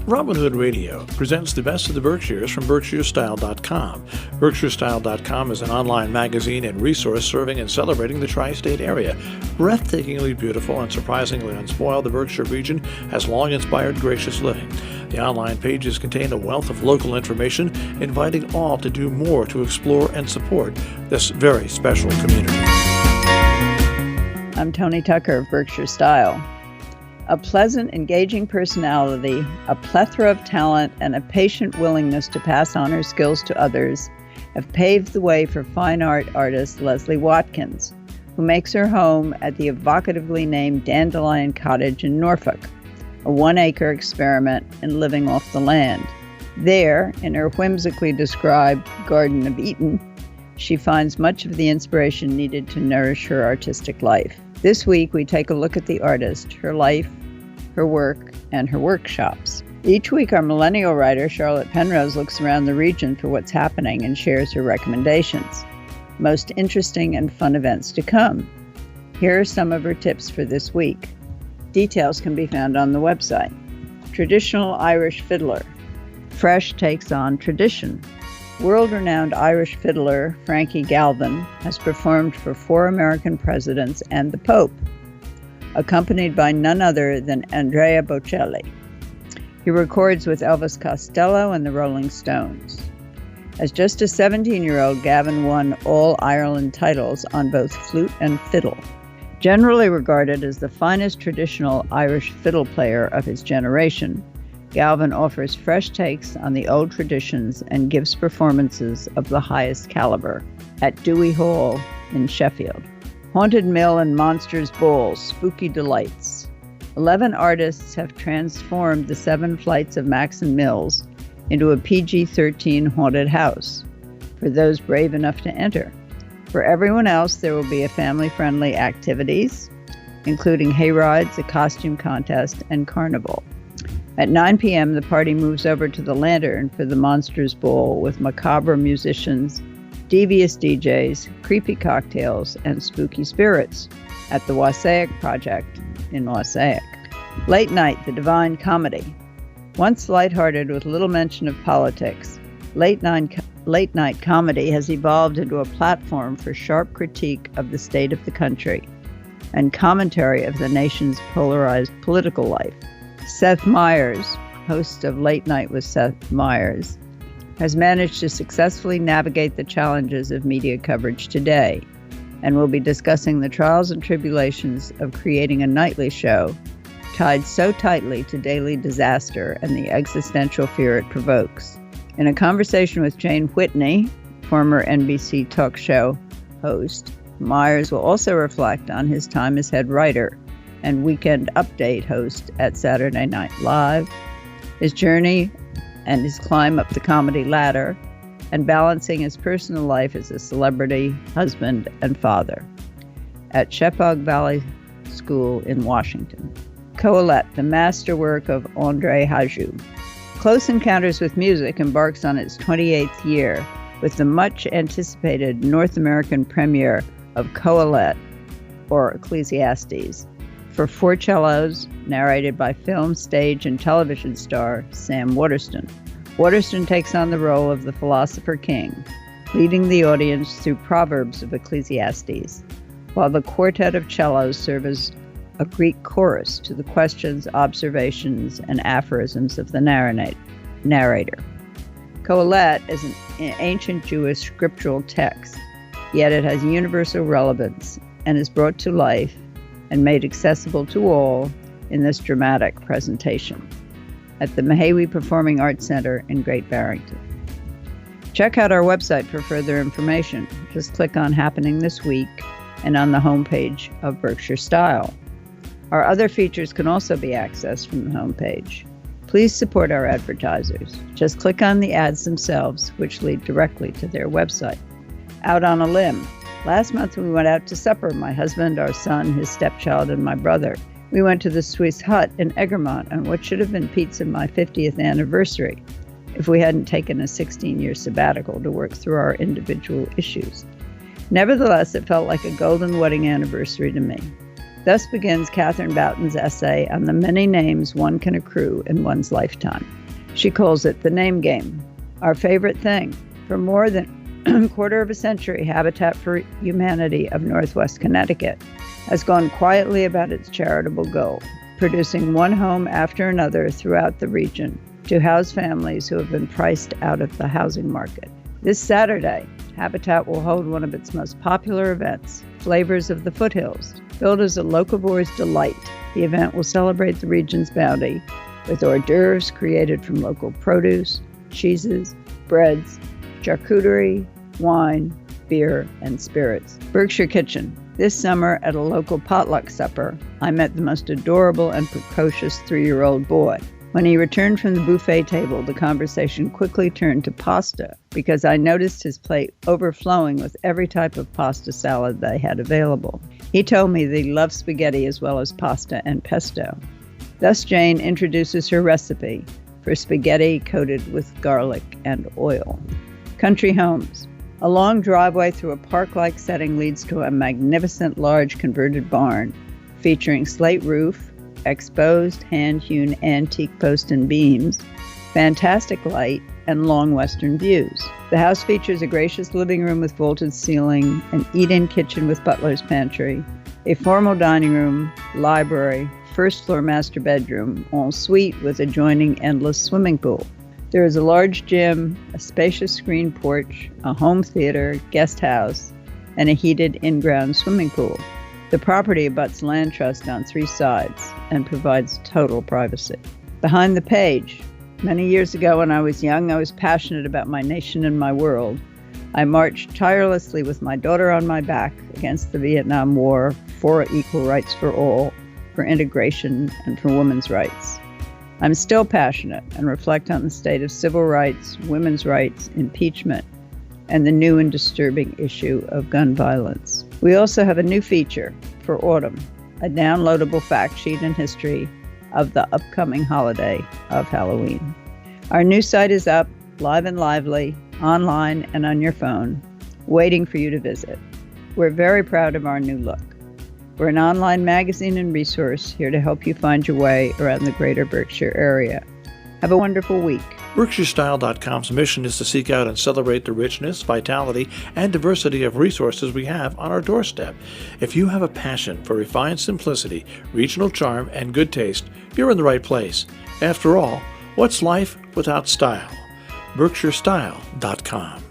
Robin Hood Radio presents the best of the Berkshires from BerkshireStyle.com. BerkshireStyle.com is an online magazine and resource serving and celebrating the tri-state area. Breathtakingly beautiful and surprisingly unspoiled, the Berkshire region has long inspired gracious living. The online pages contain a wealth of local information, inviting all to do more to explore and support this very special community. I'm Tony Tucker of Berkshire Style. A pleasant, engaging personality, a plethora of talent, and a patient willingness to pass on her skills to others have paved the way for fine art artist Leslie Watkins, who makes her home at the evocatively named Dandelion Cottage in Norfolk, a 1-acre experiment in living off the land. There, in her whimsically described Garden of Eden, she finds much of the inspiration needed to nourish her artistic life. This week, we take a look at the artist, her life, her work, and her workshops. Each week, our millennial writer, Charlotte Penrose, looks around the region for what's happening and shares her recommendations. Most interesting and fun events to come. Here are some of her tips for this week. Details can be found on the website. Traditional Irish fiddler. Fresh takes on tradition. World-renowned Irish fiddler Frankie Galvin has performed for 4 American presidents and the Pope, accompanied by none other than Andrea Bocelli. He records with Elvis Costello and the Rolling Stones. As just a 17-year-old, Gavin won all Ireland titles on both flute and fiddle. Generally regarded as the finest traditional Irish fiddle player of his generation, Galvin offers fresh takes on the old traditions and gives performances of the highest caliber at Dewey Hall in Sheffield. Haunted Mill and Monsters Ball, Spooky Delights. 11 artists have transformed the 7 flights of Maxon Mills into a PG-13 haunted house, for those brave enough to enter. For everyone else, there will be a family-friendly activities, including hayrides, a costume contest, and carnival. At 9 p.m., the party moves over to the Lantern for the Monsters Ball with macabre musicians, devious DJs, creepy cocktails, and spooky spirits at the Wassaic Project in Wassaic. Late Night, the Divine Comedy. Once lighthearted with little mention of politics, late night comedy has evolved into a platform for sharp critique of the state of the country and commentary of the nation's polarized political life. Seth Meyers, host of Late Night with Seth Meyers, has managed to successfully navigate the challenges of media coverage today and will be discussing the trials and tribulations of creating a nightly show tied so tightly to daily disaster and the existential fear it provokes. In a conversation with Jane Whitney, former NBC talk show host, Meyers will also reflect on his time as head writer and Weekend Update host at Saturday Night Live, his journey and his climb up the comedy ladder, and balancing his personal life as a celebrity, husband, and father at Shephog Valley School in Washington. Coalette, the masterwork of André Hajou. Close Encounters with Music embarks on its 28th year with the much-anticipated North American premiere of Coalette, or Ecclesiastes, for 4 cellos, narrated by film, stage, and television star Sam Waterston. Waterston takes on the role of the philosopher king, leading the audience through proverbs of Ecclesiastes, while the quartet of cellos serve as a Greek chorus to the questions, observations, and aphorisms of the narrator. Coalette is an ancient Jewish scriptural text, yet it has universal relevance and is brought to life and made accessible to all in this dramatic presentation at the Mahawi Performing Arts Center in Great Barrington. Check out our website for further information. Just click on Happening This Week and on the homepage of Berkshire Style. Our other features can also be accessed from the homepage. Please support our advertisers. Just click on the ads themselves, which lead directly to their website. Out on a limb. Last month we went out to supper, my husband, our son, his stepchild, and my brother. We went to the Swiss Hut in Egremont on what should have been pizza my 50th anniversary if we hadn't taken a 16-year sabbatical to work through our individual issues. Nevertheless, it felt like a golden wedding anniversary to me. Thus begins Catherine Boughton's essay on the many names one can accrue in one's lifetime. She calls it the name game, our favorite thing. For more than a quarter of a century, Habitat for Humanity of Northwest Connecticut has gone quietly about its charitable goal, producing one home after another throughout the region to house families who have been priced out of the housing market. This Saturday, Habitat will hold one of its most popular events, Flavors of the Foothills. Billed as a locavore's delight, the event will celebrate the region's bounty with hors d'oeuvres created from local produce, cheeses, breads, charcuterie, wine, beer, and spirits. Berkshire Kitchen. This summer at a local potluck supper, I met the most adorable and precocious 3-year-old boy. When he returned from the buffet table, the conversation quickly turned to pasta because I noticed his plate overflowing with every type of pasta salad they had available. He told me that he loved spaghetti as well as pasta and pesto. Thus, Jane introduces her recipe for spaghetti coated with garlic and oil. Country Homes. A long driveway through a park-like setting leads to a magnificent large converted barn featuring slate roof, exposed hand-hewn antique post and beams, fantastic light, and long western views. The house features a gracious living room with vaulted ceiling, an eat-in kitchen with butler's pantry, a formal dining room, library, first-floor master bedroom, en suite with adjoining endless swimming pool. There is a large gym, a spacious screen porch, a home theater, guest house, and a heated in-ground swimming pool. The property abuts land trust on 3 sides and provides total privacy. Behind the page. Many years ago when I was young, I was passionate about my nation and my world. I marched tirelessly with my daughter on my back against the Vietnam War for equal rights for all, for integration, and for women's rights. I'm still passionate and reflect on the state of civil rights, women's rights, impeachment, and the new and disturbing issue of gun violence. We also have a new feature for autumn, a downloadable fact sheet and history of the upcoming holiday of Halloween. Our new site is up, live and lively, online and on your phone, waiting for you to visit. We're very proud of our new look. We're an online magazine and resource here to help you find your way around the greater Berkshire area. Have a wonderful week. BerkshireStyle.com's mission is to seek out and celebrate the richness, vitality, and diversity of resources we have on our doorstep. If you have a passion for refined simplicity, regional charm, and good taste, you're in the right place. After all, what's life without style? BerkshireStyle.com.